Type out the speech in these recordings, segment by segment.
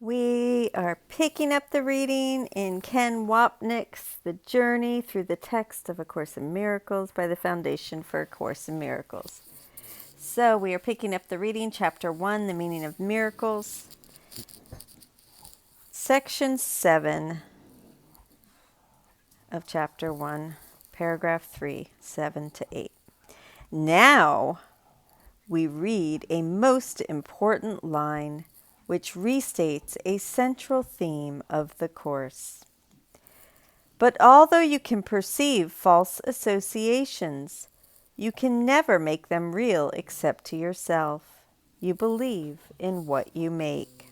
We are picking up the reading in Ken Wapnick's The Journey Through the Text of A Course in Miracles by the Foundation for A Course in Miracles. So we are picking up the reading, Chapter 1, The Meaning of Miracles, Section 7 of Chapter 1, Paragraph 3, 7 to 8. Now we read a most important line which restates a central theme of the Course. But although you can perceive false associations, you can never make them real except to yourself. You believe in what you make.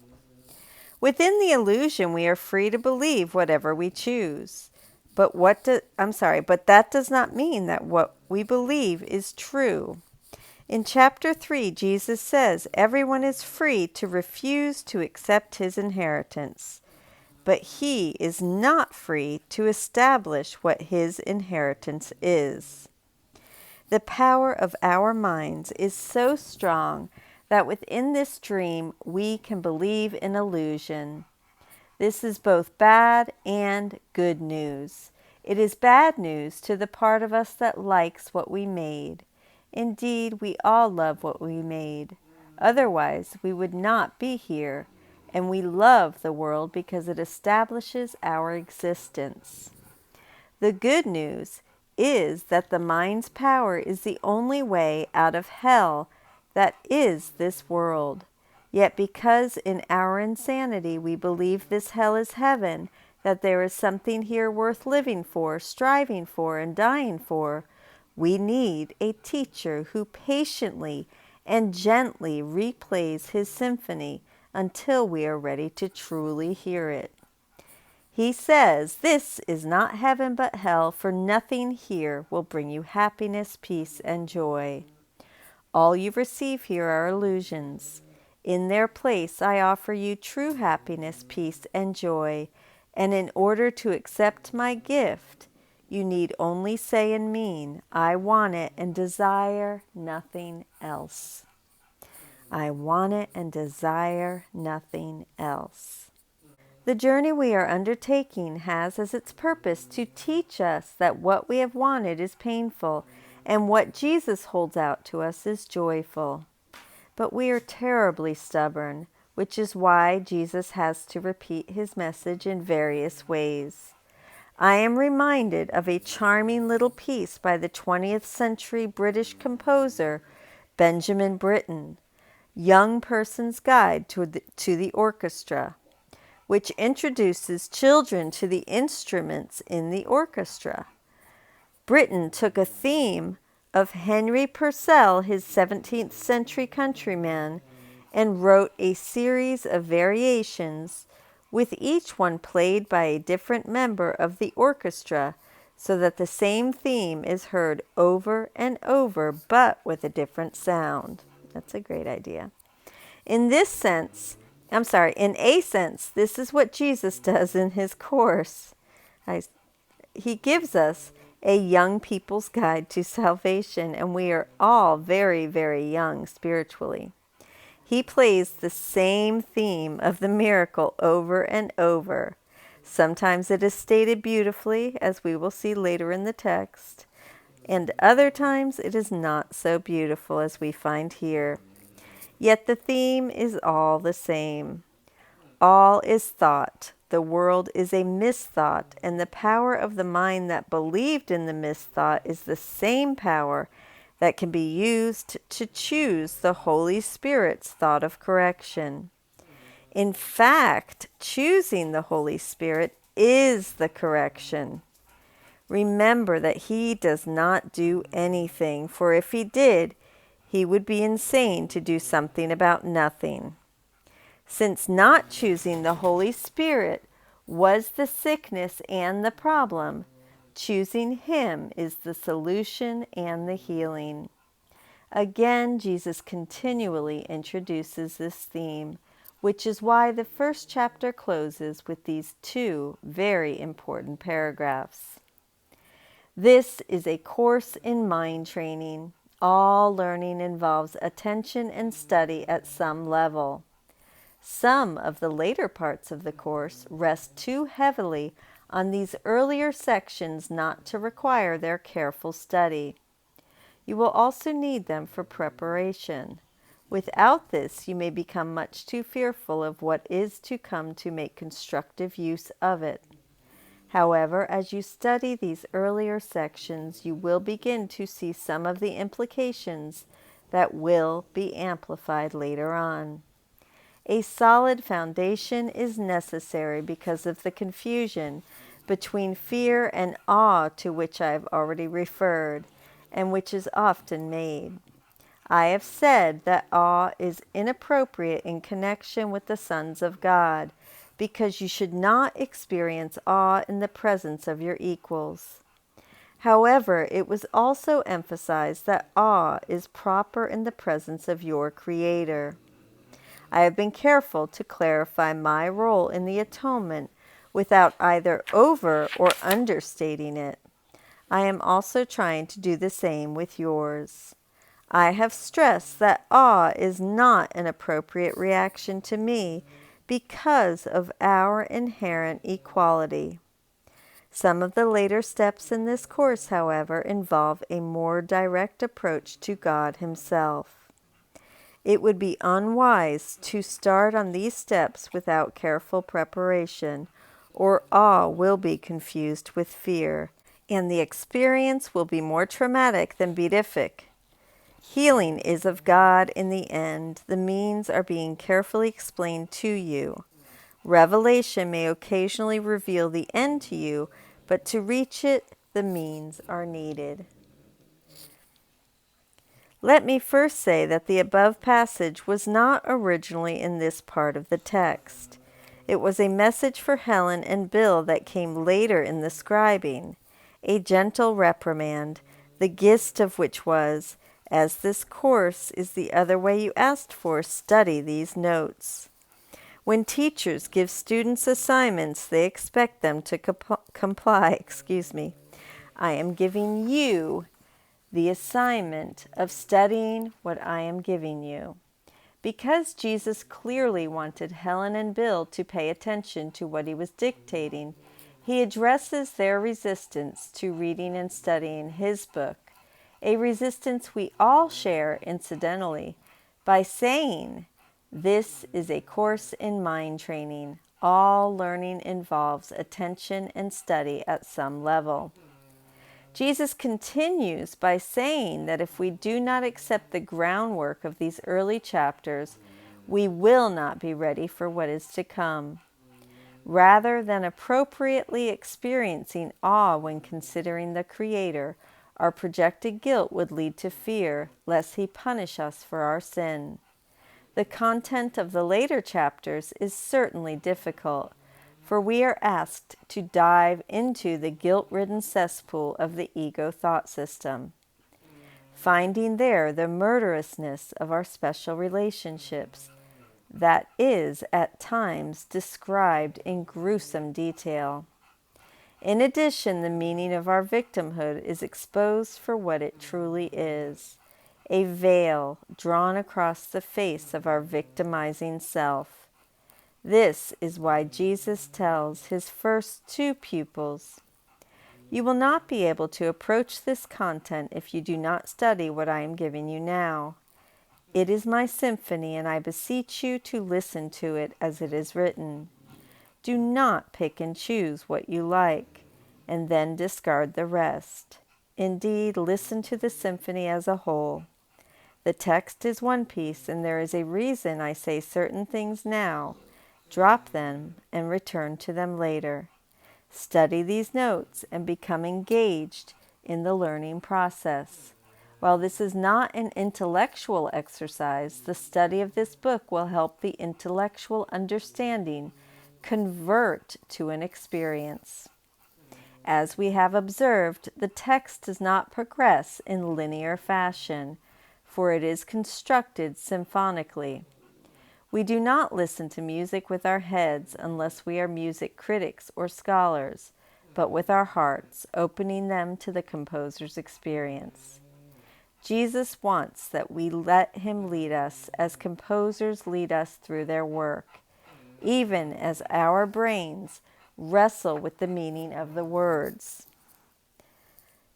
Within the illusion, we are free to believe whatever we choose. But that does not mean that what we believe is true. In Chapter 3, Jesus says everyone is free to refuse to accept his inheritance, but he is not free to establish what his inheritance is. The power of our minds is so strong that within this dream we can believe in illusion. This is both bad and good news. It is bad news to the part of us that likes what we made. Indeed, we all love what we made. Otherwise, we would not be here, and we love the world because it establishes our existence. The good news is that the mind's power is the only way out of hell that is this world. Yet because in our insanity we believe this hell is heaven, that there is something here worth living for, striving for, and dying for, we need a teacher who patiently and gently replays his symphony until we are ready to truly hear it. He says, "This is not heaven but hell, for nothing here will bring you happiness, peace, and joy. All you receive here are illusions. In their place, I offer you true happiness, peace, and joy, and in order to accept my gift, you need only say and mean, 'I want it and desire nothing else.' I want it and desire nothing else." The journey we are undertaking has as its purpose to teach us that what we have wanted is painful and what Jesus holds out to us is joyful. But we are terribly stubborn, which is why Jesus has to repeat his message in various ways. I am reminded of a charming little piece by the 20th century British composer Benjamin Britten, Young Person's Guide to the Orchestra, which introduces children to the instruments in the orchestra. Britten took a theme of Henry Purcell, his 17th century countryman, and wrote a series of variations, with each one played by a different member of the orchestra, so that the same theme is heard over and over, but with a different sound. That's a great idea. In a sense, this is what Jesus does in his Course. He gives us a young people's guide to salvation, and we are all very, very young spiritually. He plays the same theme of the miracle over and over. Sometimes it is stated beautifully, as we will see later in the text, and other times it is not so beautiful as we find here. Yet the theme is all the same. All is thought. The world is a misthought, and the power of the mind that believed in the misthought is the same power that can be used to choose the Holy Spirit's thought of correction. In fact, choosing the Holy Spirit is the correction. Remember that he does not do anything, for if he did, he would be insane to do something about nothing. Since not choosing the Holy Spirit was the sickness and the problem, choosing him is the solution and the healing. Again, Jesus continually introduces this theme, which is why the first chapter closes with these two very important paragraphs. This is a course in mind training. All learning involves attention and study at some level. Some of the later parts of the course rest too heavily on these earlier sections not to require their careful study. You will also need them for preparation. Without this, you may become much too fearful of what is to come to make constructive use of it. However, as you study these earlier sections, you will begin to see some of the implications that will be amplified later on. A solid foundation is necessary because of the confusion between fear and awe to which I have already referred, and which is often made. I have said that awe is inappropriate in connection with the sons of God, because you should not experience awe in the presence of your equals. However, it was also emphasized that awe is proper in the presence of your Creator. I have been careful to clarify my role in the atonement without either over or understating it. I am also trying to do the same with yours. I have stressed that awe is not an appropriate reaction to me because of our inherent equality. Some of the later steps in this course, however, involve a more direct approach to God Himself. It would be unwise to start on these steps without careful preparation, or awe will be confused with fear, and the experience will be more traumatic than beatific. Healing is of God in the end. The means are being carefully explained to you. Revelation may occasionally reveal the end to you, but to reach it, the means are needed. Let me first say that the above passage was not originally in this part of the text. It was a message for Helen and Bill that came later in the scribing, a gentle reprimand, the gist of which was, as this course is the other way you asked for, study these notes. When teachers give students assignments, they expect them to comply. I am giving you the assignment of studying what I am giving you. Because Jesus clearly wanted Helen and Bill to pay attention to what he was dictating, he addresses their resistance to reading and studying his book, a resistance we all share incidentally, by saying, "This is a course in mind training. All learning involves attention and study at some level." Jesus continues by saying that if we do not accept the groundwork of these early chapters, we will not be ready for what is to come. Rather than appropriately experiencing awe when considering the Creator, our projected guilt would lead to fear, lest He punish us for our sin. The content of the later chapters is certainly difficult, for we are asked to dive into the guilt-ridden cesspool of the ego thought system, finding there the murderousness of our special relationships that is at times described in gruesome detail. In addition, the meaning of our victimhood is exposed for what it truly is, a veil drawn across the face of our victimizing self. This is why Jesus tells his first two pupils, "You will not be able to approach this content if you do not study what I am giving you now. It is my symphony, and I beseech you to listen to it as it is written. Do not pick and choose what you like, and then discard the rest. Indeed, listen to the symphony as a whole. The text is one piece, and there is a reason I say certain things now. Drop them and return to them later. Study these notes and become engaged in the learning process. While this is not an intellectual exercise, the study of this book will help the intellectual understanding convert to an experience. As we have observed, the text does not progress in linear fashion, for it is constructed symphonically. We do not listen to music with our heads unless we are music critics or scholars, but with our hearts, opening them to the composer's experience. Jesus wants that we let him lead us as composers lead us through their work, even as our brains wrestle with the meaning of the words.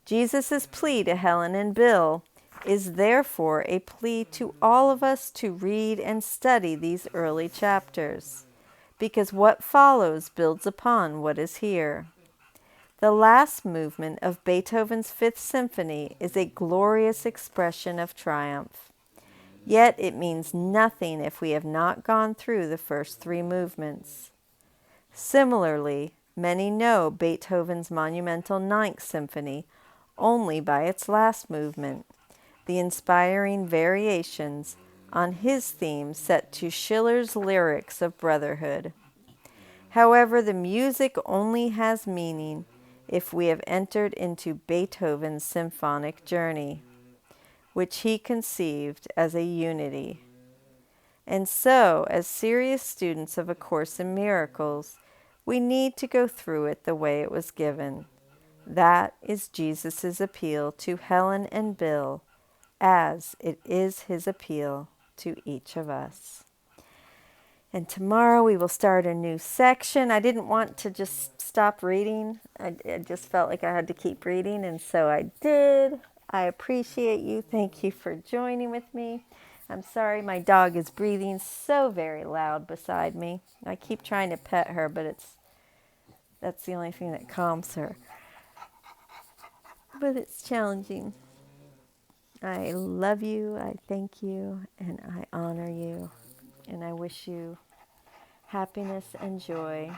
Jesus' plea to Helen and Bill is therefore a plea to all of us to read and study these early chapters, because what follows builds upon what is here. The last movement of Beethoven's Fifth Symphony is a glorious expression of triumph. Yet it means nothing if we have not gone through the first three movements. Similarly, many know Beethoven's monumental Ninth Symphony only by its last movement, the inspiring variations on his theme set to Schiller's lyrics of brotherhood. However, the music only has meaning if we have entered into Beethoven's symphonic journey, which he conceived as a unity. And so, as serious students of A Course in Miracles, we need to go through it the way it was given. That is Jesus' appeal to Helen and Bill, as it is his appeal to each of us. And tomorrow we will start a new section. I didn't want to just stop reading. I just felt like I had to keep reading, and so I did. I appreciate you. Thank you for joining with me. I'm sorry my dog is breathing so very loud beside me. I keep trying to pet her, but that's the only thing that calms her. But it's challenging. I love you, I thank you, and I honor you. And I wish you happiness and joy